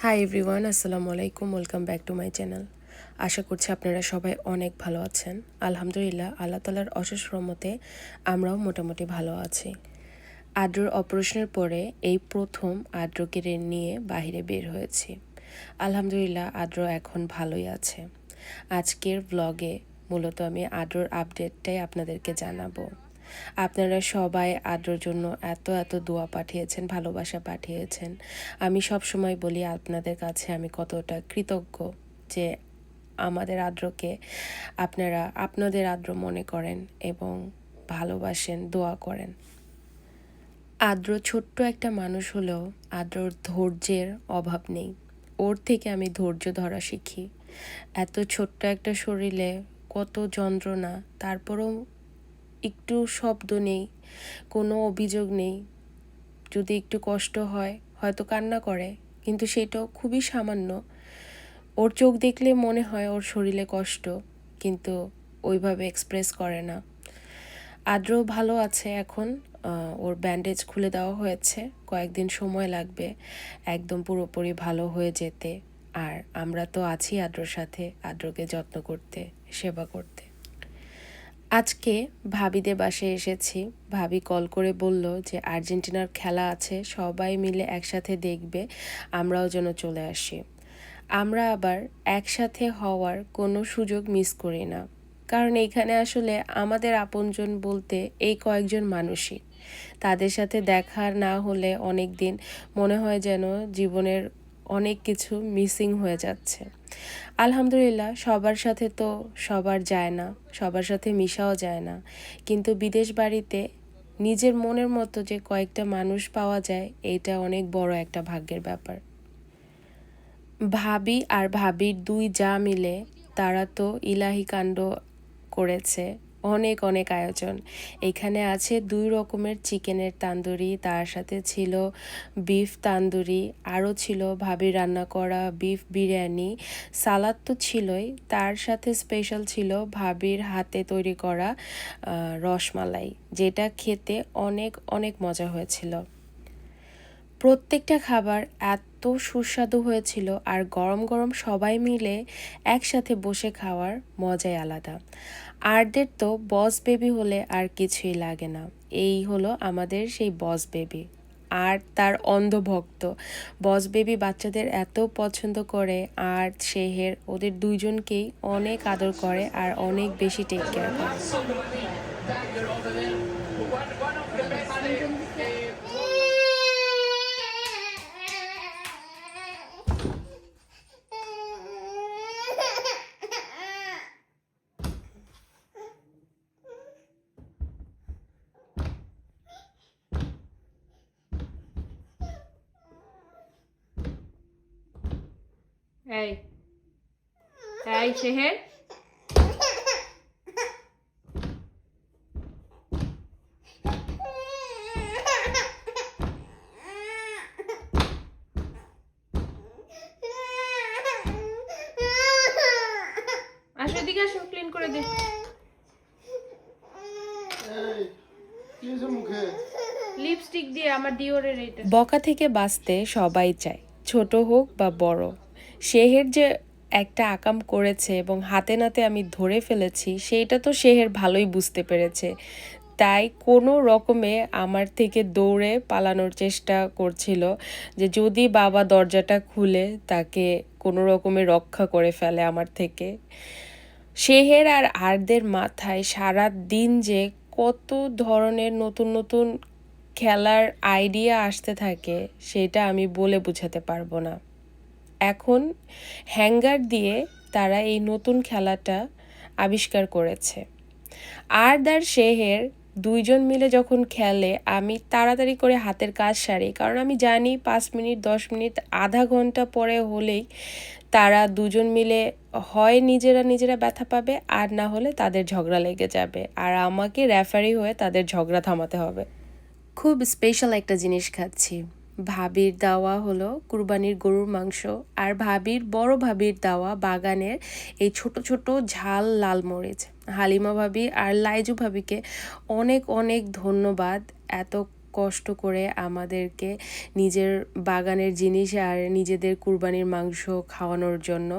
High everyone, আসসালামু আলাইকুম। Welcome back to my channel. আশা করছি আপনারা সবাই অনেক ভালো আছেন। আলহামদুলিল্লাহ, আল্লাহ তালার অশেষ রহমতে আমরাও মোটামুটি ভালো আছি। আদ্রর অপারেশনের পরে এই প্রথম আদ্রকে নিয়ে বাহিরে বের হয়েছি। আলহামদুলিল্লাহ, আদ্র এখন ভালোই আছে। আজকের ব্লগে মূলত আমি আদ্রর আপডেটটাই আপনাদেরকে জানাবো। আপনারা সবাই আদ্রর জন্য এত এত দোয়া পাঠিয়েছেন, ভালোবাসা পাঠিয়েছেন। আমি সব সময় বলি আপনাদের কাছে আমি কতটা কৃতজ্ঞ যে আমাদের আদ্রকে আপনারা আপনাদের আদ্র মনে করেন এবং ভালোবাসেন, দোয়া করেন। আদ্র ছোট্ট একটা মানুষ হলেও আদ্রর ধৈর্যের অভাব নেই। ওর থেকে আমি ধৈর্য ধরা শিখি। এত ছোট্ট একটা শরীরে কত যন্ত্রণা, তারপরেও একটু শব্দ নেই, কোনো অভিযোগ নেই। যদি একটু কষ্ট হয় হয়তো কান্না করে, কিন্তু সেটাও খুবই সামান্য। ওর চোখ দেখলে মনে হয় ওর শরীরে কষ্ট, কিন্তু ওইভাবে এক্সপ্রেস করে না। আদ্র ভালো আছে এখন। ওর ব্যান্ডেজ খুলে দেওয়া হয়েছে, কয়েকদিন সময় লাগবে একদম পুরোপুরি ভালো হয়ে যেতে। আর আমরা তো আছি আদ্রর সাথে, আদ্রকে যত্ন করতে, সেবা করতে। আজকে ভাবিদের বাসায় এসেছি। ভাবি কল করে বলল যে আর্জেন্টিনার খেলা আছে, সবাই মিলে একসাথে দেখবে, আমরাও যেন চলে আসি। আমরা আবার একসাথে হওয়ার কোনো সুযোগ মিস করি না, কারণ এইখানে আসলে আমাদের আপনজন বলতে এই কয়েকজন মানুষই। তাদের সাথে দেখা না হলে অনেক দিন মনে হয় যেন জীবনের অনেক কিছু মিসিং হয়ে যাচ্ছে। আলহামদুলিল্লাহ, সবার সাথে তো সবার যায় না, সবার সাথে মিশাও যায় না, কিন্তু বিদেশ বাড়িতে নিজের মনের মতো যে কয়েকটা মানুষ পাওয়া যায়, এটা অনেক বড় একটা ভাগ্যের ব্যাপার। ভাবি আর ভাবির দুই যা মিলে তারা তো ইলাহি কাণ্ড করেছে। অনেক অনেক আয়োজন। এখানে আছে 2 রকমের চিকেনের তান্দুরি, তার সাথে ছিল বিফ তান্দুরি, আরও ছিল ভাবির রান্না করা বিফ বিরিয়ানি, সালাদ তো ছিলই, তার সাথে স্পেশাল ছিল ভাবির হাতে তৈরি করা রসমালাই, যেটা খেতে অনেক অনেক মজা হয়েছিল। প্রত্যেকটা খাবার এত সুস্বাদু হয়েছিল, আর গরম গরম সবাই মিলে একসাথে বসে খাওয়ার মজাই আলাদা। আরদের তো বস বেবি হলে আর কিছুই লাগে না। এই হলো আমাদের সেই বস বেবি। আর তার অন্ধভক্ত। বস বেবি বাচ্চাদের এত পছন্দ করে, আর শেহের ওদের দুইজনকেই অনেক আদর করে আর অনেক বেশি টেক কেয়ার করে। এই এই শেহের, আসো এদিকে, আসো ক্লিন করে দে। লিপস্টিক দিয়ে আমার ডিওরের এটা। বকা থেকে বাঁচতে সবাই চায়, ছোট হোক বা বড়। শেহের যে একটা আকাম করেছে এবং হাতে নাতে আমি ধরে ফেলেছি, সেইটা তো শেহের ভালোই বুঝতে পেরেছে। তাই কোনো রকমে আমার থেকে দৌড়ে পালানোর চেষ্টা করছিল, যে যদি বাবা দরজাটা খুলে তাকে কোনো রকমে রক্ষা করে ফেলে আমার থেকে। শেহের আর আরদের মাথায় সারা দিন যে কত ধরনের নতুন নতুন খেলার আইডিয়া আসতে থাকে, সেটা আমি বলে বোঝাতে পারবো না। এখন হ্যাঙ্গার দিয়ে তারা এই নতুন খেলাটা আবিষ্কার করেছে। আর শেহের দুইজন মিলে যখন খেলে, আমি তাড়াতাড়ি করে হাতের কাজ সারি, কারণ আমি জানি 5 মিনিট 10 মিনিট আধা ঘন্টা পরে হলেই তারা দুজন মিলে হয় নিজেরা নিজেরা ব্যথা পাবে, আর না হলে তাদের ঝগড়া লেগে যাবে, আর আমাকে রেফারি হয়ে তাদের ঝগড়া থামাতে হবে। খুব স্পেশাল একটা জিনিস খাচ্ছি। ভাবির দেওয়া হলো কুরবানির গরুর মাংস, আর বড় ভাবির দেওয়া বাগানের এই ছোট ছোট ঝাল লাল মরিচ। হালিমা ভাবি আর লাইজু ভাবিকে অনেক অনেক ধন্যবাদ এত কষ্ট করে আমাদেরকে নিজের বাগানের জিনিস আর নিজেদের কুরবানির মাংস খাওয়ানোর জন্য।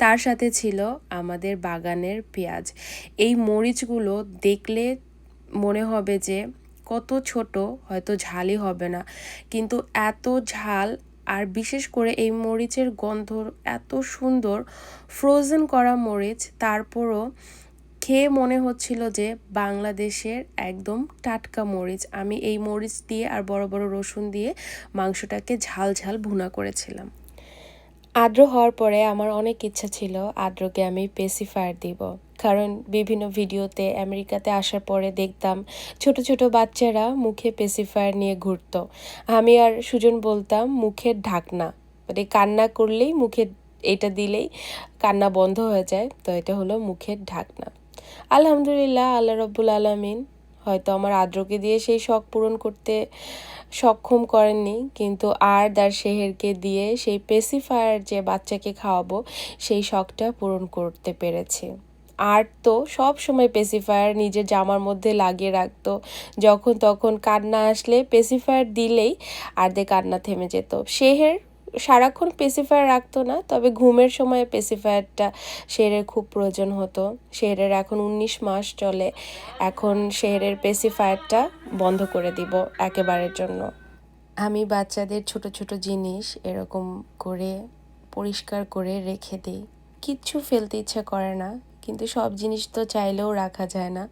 তার সাথে ছিল আমাদের বাগানের পেঁয়াজ। এই মরিচগুলো দেখলে মনে হবে যে কত ছোট, হয়তো ঝালই হবে না, কিন্তু এত ঝাল। আর বিশেষ করে এই মরিচের গন্ধ এত সুন্দর, ফ্রোজেন করা মরিচ, তারপরও খেয়ে মনে হচ্ছিল যে বাংলাদেশের একদম টাটকা মরিচ। আমি এই মরিচ দিয়ে আর বড় বড় রসুন দিয়ে মাংসটাকে ঝাল ঝাল ভুনা করেছিলাম। আদ্র হওয়ার পরে আমার অনেক ইচ্ছা ছিল আদ্রকে আমি পেসিফায়ার দিব, কারণ বিভিন্ন ভিডিওতে আমেরিকাতে আসার পরে দেখতাম ছোট ছোট বাচ্চারা মুখে পেসিফায়ার নিয়ে ঘুরতো। আমি আর সুজন বলতাম মুখের ঢাকনা, মানে কান্না করলেই মুখে এটা দিলেই কান্না বন্ধ হয়ে যায়, তো এটা হলো মুখের ঢাকনা। আলহামদুলিল্লাহ, আল্লাহ রব্বুল আলামিন হয়তো আমার আদ্রকে দিয়ে সেই শখ পূরণ করতে সক্ষম করেননি, কিন্তু আর্দ আর শেহেরকে দিয়ে সেই পেসিফায়ার যে বাচ্চাকে খাওয়াবো সেই শখটা পূরণ করতে পেরেছি। আর তো সব সময় পেসিফায়ার নিজের জামার মধ্যে লাগিয়ে রাখতো, যখন তখন কান্না আসলে পেসিফায়ার দিলেই আর্দে কান্না থেমে যেত। শেহের সারাক্ষণ পেসিফায়ার রাখতো না, তবে ঘুমের সময় পেসিফায়ারটা শেহেরের খুব প্রয়োজন হতো। শেহেরের এখন 19 মাস চলে, এখন শেহেরের পেসিফায়ারটা বন্ধ করে দিব একেবারের জন্য। আমি বাচ্চাদের ছোট ছোট জিনিস এরকম করে পরিষ্কার করে রেখে দিই, কিচ্ছু ফেলতে ইচ্ছা করে না, কিন্তু সব জিনিস তো চাইলেও রাখা যায় না,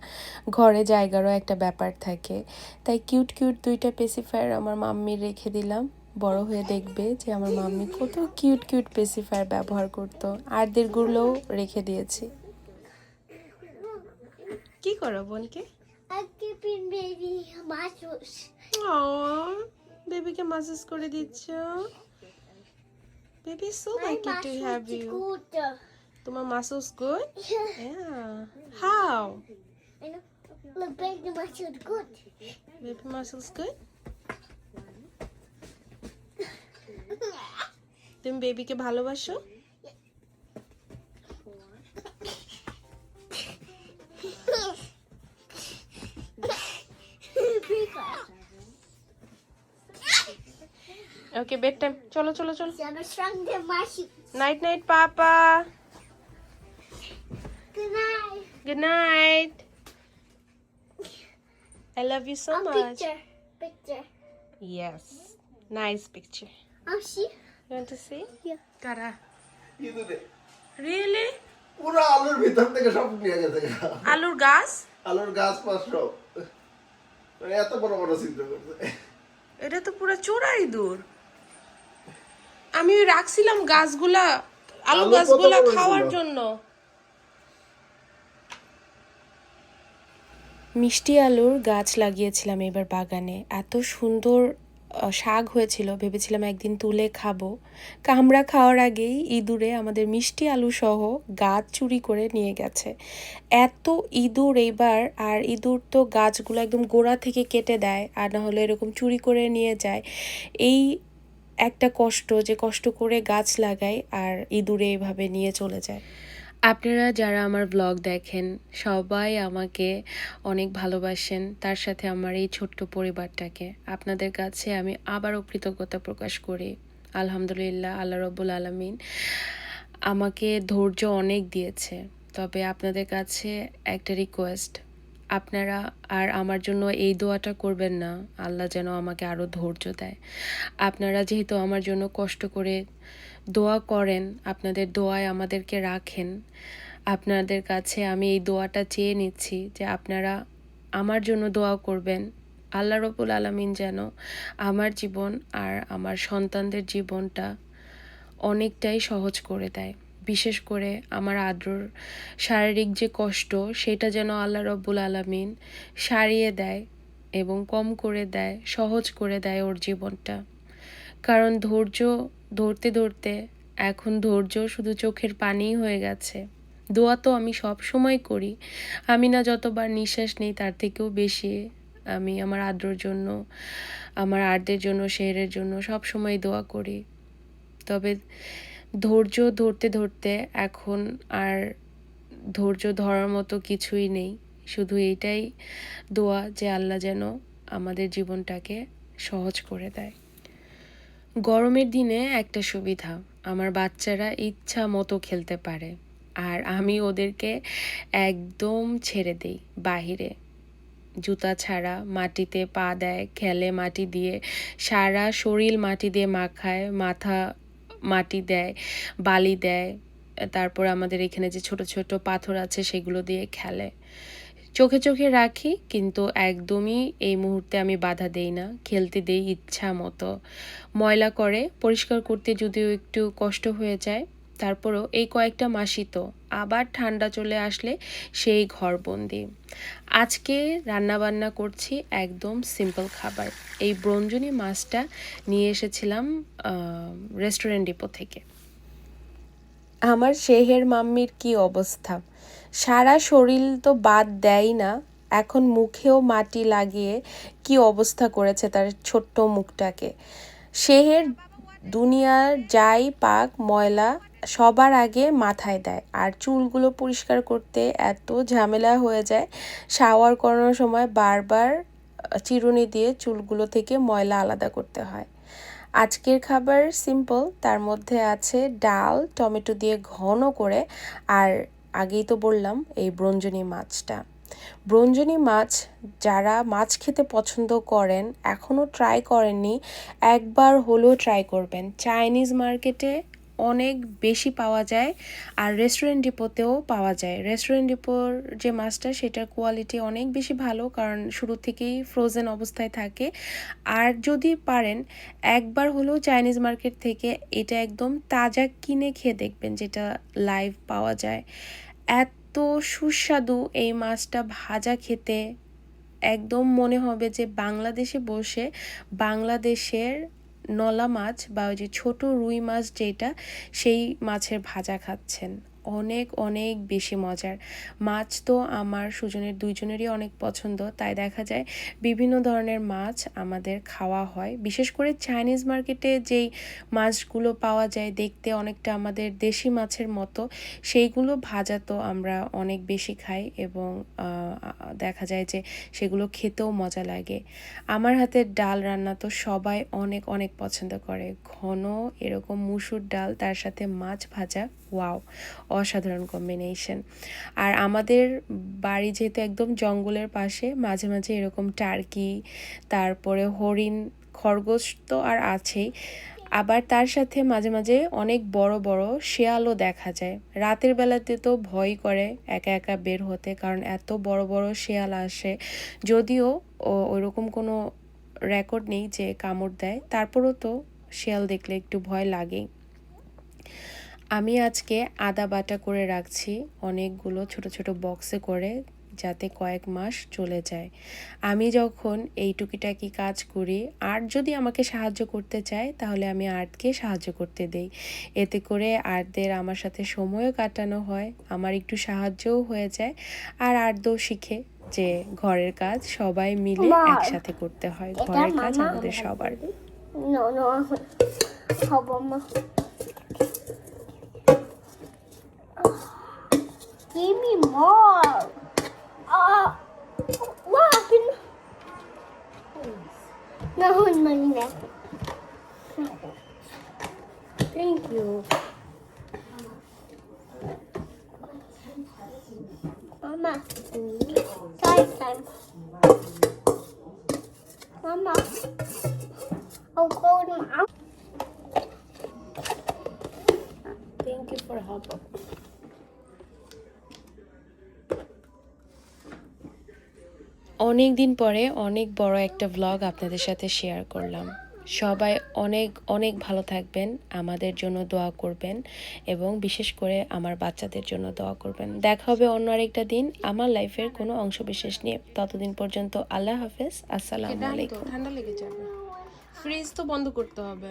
ঘরে জায়গারও একটা ব্যাপার থাকে। তাই কিউট কিউট 2টা পেসিফায়ার আমার মাম্মির রেখে দিলাম। বড় হয়ে দেখবে যে আমার মাম্মি কত কিউট কিউট পেসিফায়ার ব্যবহার করতো। আরদেরগুলোও রেখে দিয়েছি। কি করো বোনকে? I'm giving baby muscles. বেবিকে মাসাজ করে দিচ্ছ। Baby so My lucky to have muscles you. good. তোমার muscles good? Yeah. Yeah. How? I know. Look, baby muscles good. Baby muscles good? তুমি বেবিকে ভালোবাসো? ওকে, বেড টাইম। চলো চলো চলো। I'm strong the muscles. Night night papa. Good night. Good night. I love you so A much. picture. Yes. Nice picture. Oh, see? You want to see? Yeah. Kara. ইঁদুরে Really? পুরো আলুর ভিতর থেকে সব নিয়ে গেছে আলুর গাছ? আলুর গাছ পাশ সব এত বড় বড় চিন্তা করছে। এটা তো পুরো চোরাই দূর। আমি রাখছিলাম গাছগুলা, আলু আলু গাছগুলা কত বড় খাওয়ার ছিল? জন্য। মিষ্টি আলুর গাছ লাগিয়েছিলাম এবার বাগানে, এত সুন্দর শাক হয়েছিল, ভেবেছিলাম একদিন তুলে খাবো। কামড়া খাওয়ার আগেই ইঁদুরে আমাদের মিষ্টি আলু সহ গাছ চুরি করে নিয়ে গেছে। এত ইঁদুর এইবার, আর ইঁদুর তো গাছগুলো একদম গোড়া থেকে কেটে দেয়, আর না হলে এরকম চুরি করে নিয়ে যায়। এই একটা কষ্ট, যে কষ্ট করে গাছ লাগাই আর ইঁদুরে এভাবে নিয়ে চলে যায়। আপনারা যারা আমার ব্লগ দেখেন সবাই আমাকে অনেক ভালোবাসেন, তার সাথে আমার এই ছোট্ট পরিবারটাকে। আপনাদের কাছে আমি আবারও কৃতজ্ঞতা প্রকাশ করি। আলহামদুলিল্লাহ, আল্লাহ রব্বুল আলামিন আমাকে ধৈর্য অনেক দিয়েছে। তবে আপনাদের কাছে একটা রিকোয়েস্ট, আপনারা আর আমার জন্য এই দোয়াটা করবেন না, আল্লাহ যেন আমাকে আরও ধৈর্য দেয়। আপনারা যেহেতু আমার জন্য কষ্ট করে দোয়া করেন, আপনাদের দোয়ায় আমাদেরকে রাখেন, আপনাদের কাছে আমি এই দোয়াটা চেয়ে নিচ্ছি যে আপনারা আমার জন্য দোয়া করবেন। আল্লাহ রব্বুল আলামিন যেন আমার জীবন আর আমার সন্তানদের জীবনটা অনেকটাই সহজ করে দেয়। বিশেষ করে আমার আদ্রর শারীরিক যে কষ্ট, সেটা যেন আল্লাহ রব্বুল আলামিন সারিয়ে দেয় এবং কম করে দেয়, সহজ করে দেয় ওর জীবনটা। কারণ ধৈর্য ধরতে ধরতে এখন ধৈর্য শুধু চোখের পানিই হয়ে গেছে। দোয়া তো আমি সব সময় করি, আমি না যতবার নিঃশ্বাস নেই তার থেকেও বেশি আমি আমার আদ্রর জন্য, আমার আর্দের জন্য, শেহরের জন্য সব সময় দোয়া করি। তবে ধৈর্য ধরতে ধরতে এখন আর ধৈর্য ধরার মতো কিছুই নেই, শুধু এইটাই দোয়া যে আল্লাহ যেন আমাদের জীবনটাকে সহজ করে দেয়। গরমের দিনে একটা সুবিধা, আমার বাচ্চারা ইচ্ছা মতো খেলতে পারে, আর আমি ওদেরকে একদম ছেড়ে দিই বাহিরে। জুতা ছাড়া মাটিতে পা দেয়, খেলে মাটি দিয়ে, সারা শরীর মাটি দিয়ে মাখায়, মাথা মাটি দেয়, বালি দেয়, তারপর আমাদের এখানে যে ছোট ছোট পাথর আছে সেগুলো দিয়ে খেলে। চোখে চোখে রাখি, কিন্তু একদমই এই মুহূর্তে আমি বাধা দেই না, খেলতে দেই ইচ্ছা মতো। ময়লা করে পরিষ্কার করতে যদিও একটু কষ্ট হয়ে যায়, তারপরও এই কয়েকটা মাসই তো, আবার ঠান্ডা চলে আসলে সেই ঘরবন্দি। আজকে রান্নাবান্না করছি একদম সিম্পল খাবার। এই ব্রঞ্জনী মাছটা নিয়ে এসেছিলাম রেস্টুরেন্ট ডিপো থেকে। আমার শেহের মাম্মির কি অবস্থা, সারা শরীর তো বাদ দেয় না, এখন মুখেও মাটি লাগিয়ে কি অবস্থা করেছে তার ছোট্ট মুখটাকে। শেহের দুনিয়ার যাই পাক ময়লা সবার আগে মাথায় দেয়, আর চুলগুলো পরিষ্কার করতে এত ঝামেলা হয়ে যায়, শাওয়ার করানোর সময় বারবার চিরুনি দিয়ে চুলগুলো থেকে ময়লা আলাদা করতে হয়। আজকের খাবার সিম্পল, তার মধ্যে আছে ডাল টমেটো দিয়ে ঘন করে, আর আগেই তো বললাম এই ব্রঞ্জনী মাছটা। ব্রঞ্জনী মাছ যারা মাছ খেতে পছন্দ করেন, এখনও ট্রাই করেননি, একবার হলেও ট্রাই করবেন। চাইনিজ মার্কেটে অনেক বেশি পাওয়া যায়, আর রেস্টুরেন্ট ডিপোতেও পাওয়া যায়। রেস্টুরেন্ট ডিপোর যে মাছটা সেটার কোয়ালিটি অনেক বেশি ভালো, কারণ শুরু থেকেই ফ্রোজেন অবস্থায় থাকে। আর যদি পারেন একবার হলেও চাইনিজ মার্কেট থেকে এটা একদম তাজা কিনে খেয়ে দেখবেন, যেটা লাইভ পাওয়া যায়। এত সুস্বাদু এই মাছটা ভাজা খেতে, একদম মনে হবে যে বাংলাদেশে বসে বাংলাদেশের নলা মাছ বা ওই যে ছোট রুই মাছ যেটা, সেই মাছের ভাজা খাচ্ছেন। অনেক অনেক বেশি মজার মাছ। তো আমার সুজনের দুইজনেরই অনেক পছন্দ, তাই দেখা যায় বিভিন্ন ধরনের মাছ আমাদের খাওয়া হয়। বিশেষ করে চাইনিজ মার্কেটে যেই মাছগুলো পাওয়া যায় দেখতে অনেকটা আমাদের দেশি মাছের মতো, সেইগুলো ভাজা তো আমরা অনেক বেশি খাই, এবং দেখা যায় যে সেগুলো খেতেও মজা লাগে। আমার হাতের ডাল রান্না তো সবাই অনেক অনেক পছন্দ করে। ঘন এরকম মুসুর ডাল, তার সাথে মাছ ভাজা, ওয়াও, অসাধারণ কম্বিনেশন। আর আমাদের বাড়ি যেহেতু একদম জঙ্গলের পাশে, মাঝে মাঝে এরকম টার্কি, তারপরে হরিণ, খরগোশ তো আর আছেই, আবার তার সাথে মাঝে মাঝে অনেক বড় বড় শেয়ালও দেখা যায়। রাতের বেলাতে তো ভয় করে একা একা বের হতে, কারণ এত বড় বড় শেয়াল আসে। যদিও ওইরকম কোনো রেকর্ড নেই যে কামড় দেয়, তারপরও তো শেয়াল দেখলে একটু ভয় লাগেই। আমি আজকে আদা বাটা করে রাখছি অনেকগুলো ছোট ছোট বক্সে করে, যাতে কয়েক মাস চলে যায়। আমি যখন এই টুকিটাকি কাজ করি, আর্ট যদি আমাকে সাহায্য করতে চায় তাহলে আমি আর্টকে সাহায্য করতে দেই। এতে করে আর্টদের আমার সাথে সময়ও কাটানো হয়, আমার একটু সাহায্যও হয়ে যায়, আর আর্টও শিখে যে ঘরের কাজ সবাই মিলে একসাথে করতে হয়। ঘরের কাজ আমাদের সবার। No, no. Help Mama. Give me more. What happened? No, in my neck. Thank you. Mama. Time time. Mama. I'll call them out. Thank you for help. অনেক দিন পরে অনেক বড় একটা ভ্লগ আপনাদের সাথে শেয়ার করলাম। সবাই অনেক অনেক ভালো থাকবেন, আমাদের জন্য দোয়া করবেন, এবং বিশেষ করে আমার বাচ্চাদের জন্য দোয়া করবেন। দেখা হবে অন্য আরেকটা দিন আমার লাইফের কোনো অংশ বিশেষ নিয়ে। ততদিন পর্যন্ত আল্লাহ হাফেজ, আসসালামু আলাইকুম। ঠান্ডা লেগে যাবে। ফ্রিজ তো বন্ধ করতে হবে,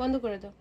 বন্ধ করে দাও।